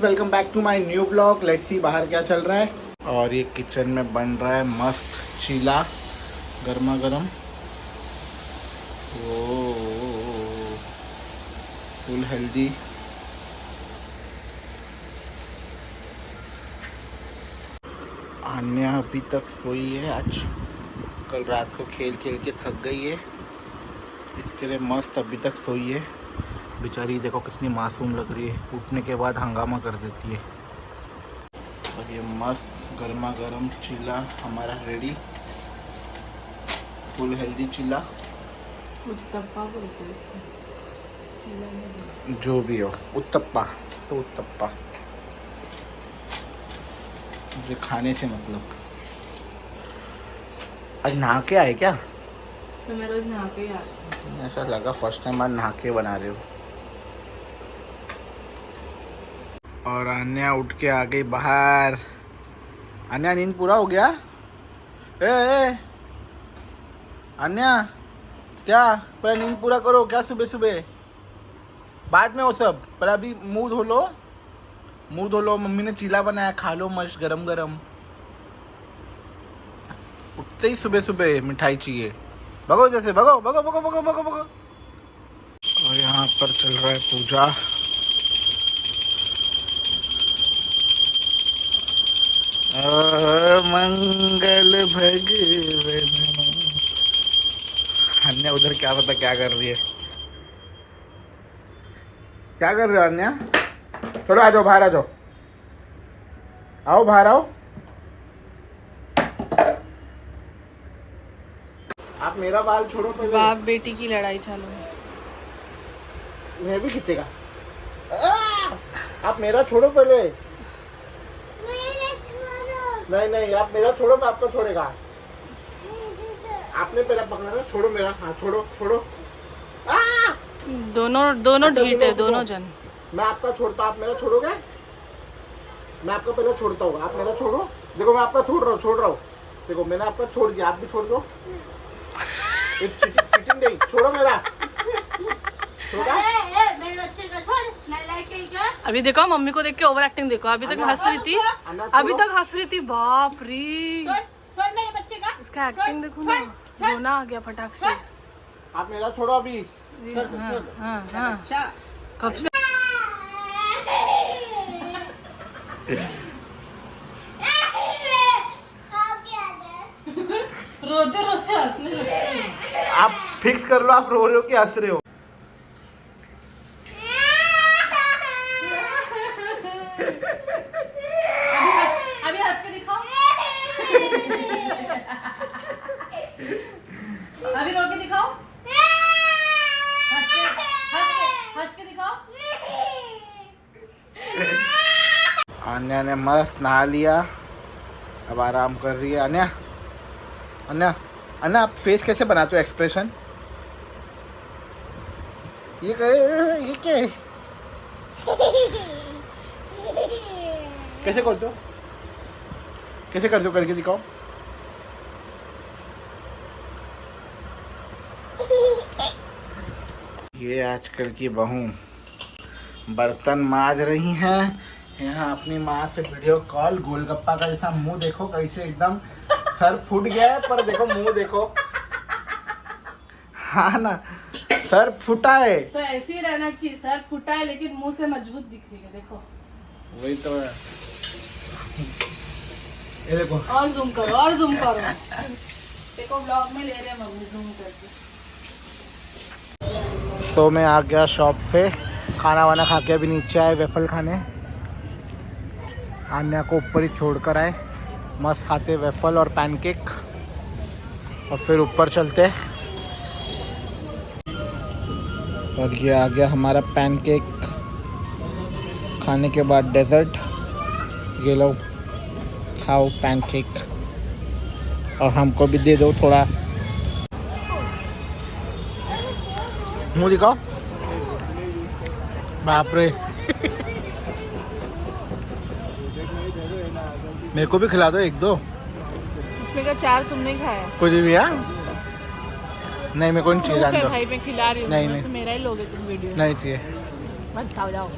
Welcome back to my new blog. Let's see बाहर क्या चल रहा है। और ये किचन में बन रहा है मस्त चीला गर्मा गर्म। ओ फुल हेल्दी। आन्या अभी तक सोई है। आज कल रात को खेल खेल के थक गई है, इसके लिए मस्त अभी तक सोई है। बेचारी देखो कितनी मासूम लग रही है, उठने के बाद हंगामा कर देती है। और ये मस्त गर्मा गर्म चीला हमारा रेडी, फुल हेल्दी चीला। उत्तप्पा बोलते हैं इसको, चीला नहीं। जो भी हो, उत्तप्पा तो उत्तप्पा, मुझे खाने से मतलब। आज नहा के आए क्या? तो मैं रोज नहा के ही आती हूँ। ऐसा लगा फर्स्ट टाइम आज नहा के बना रहे हो। और अन्या उठ के आ गई बाहर। अन्या नींद पूरा हो गया? ए अन्या क्या, पहले नींद पूरा करो। क्या सुबह सुबह? बाद में वो सब, पहले अभी मुंह धो लो, मुंह धो लो। मम्मी ने चीला बनाया, खा लो मस्त गरम गरम। उठते ही सुबह सुबह मिठाई चाहिए। भगो जैसे, भगो भगो भगो भगो भगो भगो। और यहाँ पर चल रहा है पूजा। मंगल भगवन। अन्या उधर क्या पता क्या कर रही है। क्या कर रहे हो अन्या? चलो आ जाओ, बाहर आ जाओ, आओ बाहर आओ। आप मेरा बाल छोड़ो पहले। बाप बेटी की लड़ाई चालू है। मैं भी खींचेगा। आप मेरा छोड़ो पहले। नहीं नहीं, आप मेरा छोड़ो, मैं आपका छोड़ेगा। आपने पहले पकड़ा, छोड़ो मेरा। हाँ छोड़ो छोड़ो। दोनों ढीठ है, दोनों जन। मैं आपका छोड़ता, आप मेरा छोड़ोगे? मैं आपका पहले छोड़ता हूँ, आप मेरा छोड़ो। देखो मैं आपका छोड़ रहा हूँ। देखो मैंने आपका छोड़ दिया, आप भी छोड़ दो। चिटिंग नहीं, छोड़ो मेरा। छोड़ा? मेरे बच्चे का छोड़, मैं लाइक क्या? अभी देखो मम्मी को देख के ओवर एक्टिंग देखो। अभी तक हंस रही थी, अभी तक हंस रही थी। बाप रे, छोड़ मेरे बच्चे का। इसका एक्टिंग देखो ना, रोना आ गया फटाक से। आप मेरा छोड़ो अभी। हाँ। कब से रोते रोते हंसने लगते। आप फिक्स कर लो, आप रो रहे हो कि हंस रहे हो। अभी हंस के दिखाओ। अभी रो के दिखाओ। हंस के दिखाओ। अन्या ने मस्त नहा लिया, अब आराम कर रही है। अन्या अन्या अन्या, आप फेस कैसे बनाते हो, एक्सप्रेशन? ये क्या है? कैसे करते हो? कैसे करते हो, करके दिखाओ। ये आजकल की बहू बर्तन माज रही हैं। यहाँ अपनी माँ से वीडियो कॉल। गोलगप्पा का जैसा मुंह देखो, कैसे एकदम सर फूट गया है, पर देखो मुंह देखो। हाँ ना, सर फूटा है। तो ऐसे ही रहना चाहिए, सर फूटा है लेकिन मुंह से मजबूत दिख रही है। देखो वही तो है। ये देखो, और जूम करो, और जूम करो। देखो ब्लॉग में ले रहे हैं मम्मी जूम करके। तो मैं आ गया शॉप से, खाना वाना खा के अभी नीचे आए वेफल खाने। आन्या को ऊपर ही छोड़ कर आए, मस्त खाते वेफल और पैनकेक, और फिर ऊपर चलते। और ये आ गया हमारा पैनकेक। खाने के बाद डेजर्ट। ये लो खाओ पैनकेक, और हमको भी दे दो थोड़ा। मुँह दिखाओ। बाप रे, मेरे को भी खिला दो एक दो। इसमें का 4 तुमने खाया? कुछ भी है? नहीं मेरे को नहीं चाहिए, जान दो। भाई मैं खिला रही हूँ। नहीं नहीं, तो मेरा ही लोगे तुम वीडियो। नहीं चाहिए। मत खाओ, जाओ।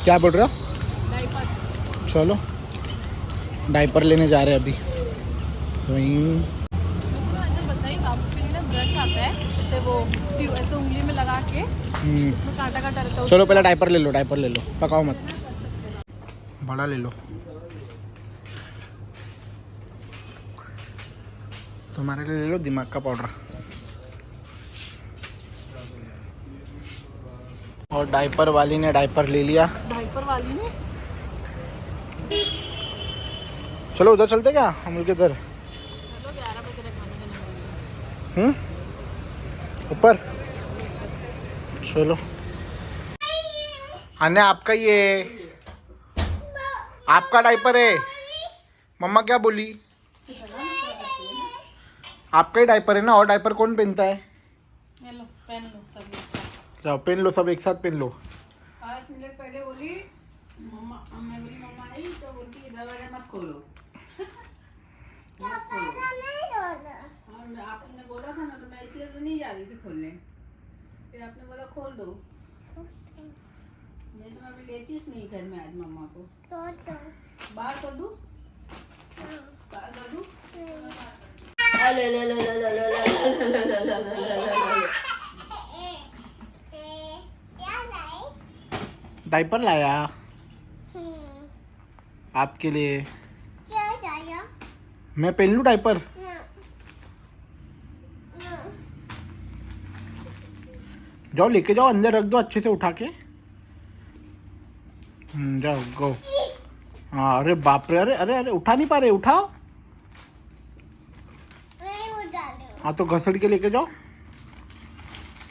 क्या बोल रहे हो? डायपर। चलो डायपर लेने जा रहे हैं अभी वहीं। बताइए बाबू के लिए ना ब्रश आता है, जैसे वो ऐसे उंगली में लगा के उसमें काटा काटा रहता है। चलो पहले डायपर ले लो, डायपर ले लो, पकाओ मत, बड़ा ले लो। तुम्हारे लिए ले लो दिमाग का पाउडर। और डायपर वाली ने डायपर ले लिया। डायपर वाली ने चलो उधर चलते क्या, हम लोग इधर। चलो 11 बजे तक खाने का ऊपर चलो। अन्य आपका ये आपका डायपर है। मम्मा क्या बोली? आपका ही डायपर है ना, और डायपर कौन पहनता है? लो पहन लो सब। जाओ पहन लो, सब एक साथ पहन लो। 5 मिनट पहले बोली मम्मा, मैं बोली मम्मा आई तो बोलती दरवाजा मत खोलो। और आपने बोला था ना, तो मैं इसलिए तो नहीं जा रही थी खोलने, फिर आपने बोला खोल दो। नहीं तो मैं अभी लेती नहीं घर में आज मम्मा को। बाहर कर दूँ? बाहर कर दूँ? डायपर लाया आपके लिए। मैं पहन लूँ डायपर? जाओ लेके जाओ, अंदर रख दो अच्छे से उठा के। जाओ गो। हाँ अरे बाप रे, अरे अरे अरे उठा नहीं पा रहे, उठाओ। हाँ तो घसड़ के लेके जाओ।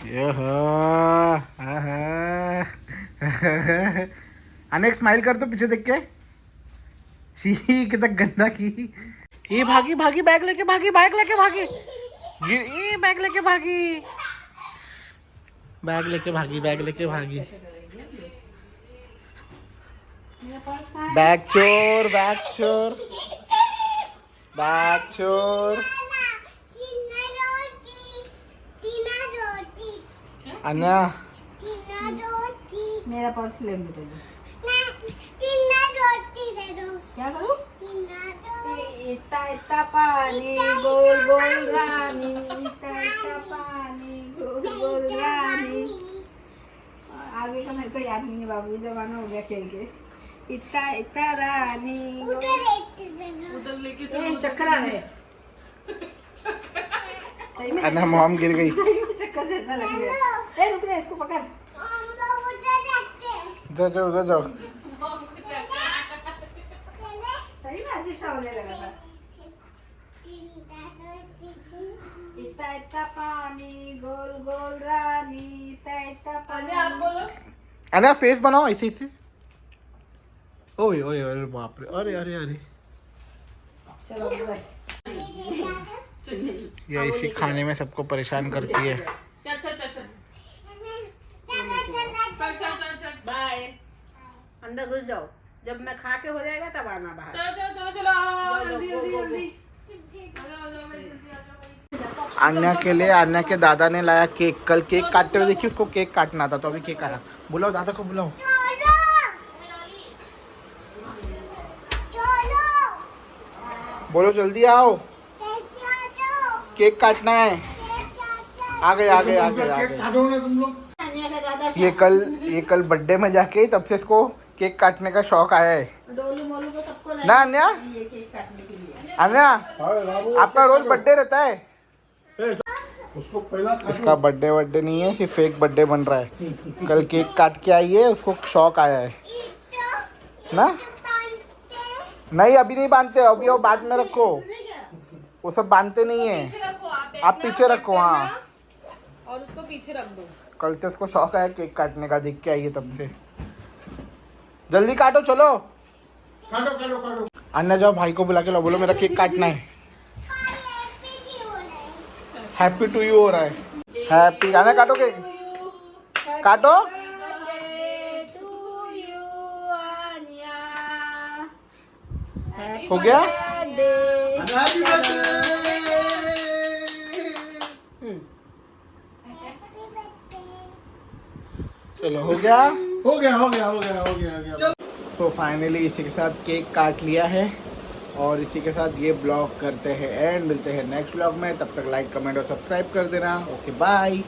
ये अनेक स्माइल कर तो पीछे देख के। छी कितना गंदा की। ये भागी भागी बैग लेके भागी, बैग लेके भागी, ये बैग लेके भागी, बैग लेके भागी, बैग लेके भागी। बैग चोर, बैग चोर, बैग चोर। अन्या मेरा पर्स ले दो। क्या करूँ? इतना इतना पानी गोल गोल रानी, इतना इतना पानी गोल गोल रानी। आगे का मेरे को याद नहीं है बाबू, जमाना हो गया खेल के। इतना इतना रानी उधर लेके चक्कर आ रहे। सही में अन्या मॉम गिर गई। सही में चक्कर जैसा लग रहा है। रुक जा, इसको पकड़। जाओ जाओ उधर जाओ। सही में अजीब सा होने लगा था। इतना इतना पानी गोल गोल रानी, इतना इतना पानी। आप बोलो। अन्या फेस बनाओ ऐसे ऐसे। ओए ओए अरे बाप रे, अरे अरे अरे। चलो बस। ये इसी खाने में सबको परेशान करती है। चल चल चल चल बाय। अंदर घुस जाओ, जब मैं खा के हो जाएगा तब आना बाहर। चलो चलो चलो चलो आओ, जल्दी जल्दी जल्दी। अन्या के लिए अन्या के दादा ने लाया केक। कल केक काटते हुए देखिए, उसको केक काटना था तो अभी केक आया। बुलाओ दादा को, बुलाओ। बोलो जल्दी आओ, केक काटना है। आ गए आ गए आ गए आ गए। ये कल बर्थडे में जाके तब से इसको केक काटने का शौक आया है डोलू मोलू को सबको ना। अन्या ये केक काटने के लिए। अन्या आपका रोज बर्थडे रहता है? उसको पहला इसका बर्थडे नहीं है, सिर्फ फेक बर्थडे बन रहा है। कल केक काट के आई है, उसको शौक आया है ना। नहीं अभी नहीं बांधते, अभी वो बाद में रखो, वो सब बांधते नहीं है। आप पीछे रखो। हाँ और उसको पीछे रख दो। कल से उसको शौक आया केक काटने का, देख के आई है तब से। जल्दी काटो चलो। काटो काटो काटो। अन्ना जाओ भाई को बुला के लो, बोलो मेरा केक काटना है। हैप्पी टू यू हो रहा है। हैप्पी अन्ना काटो केक, काटो। हो गया? चलो हो गया। हो गया हो गया हो गया हो गया हो गया सो फाइनली इसी के साथ केक काट लिया है और इसी के साथ ये ब्लॉग करते हैं एंड मिलते हैं नेक्स्ट ब्लॉग में। तब तक लाइक कमेंट और सब्सक्राइब कर देना। Okay bye.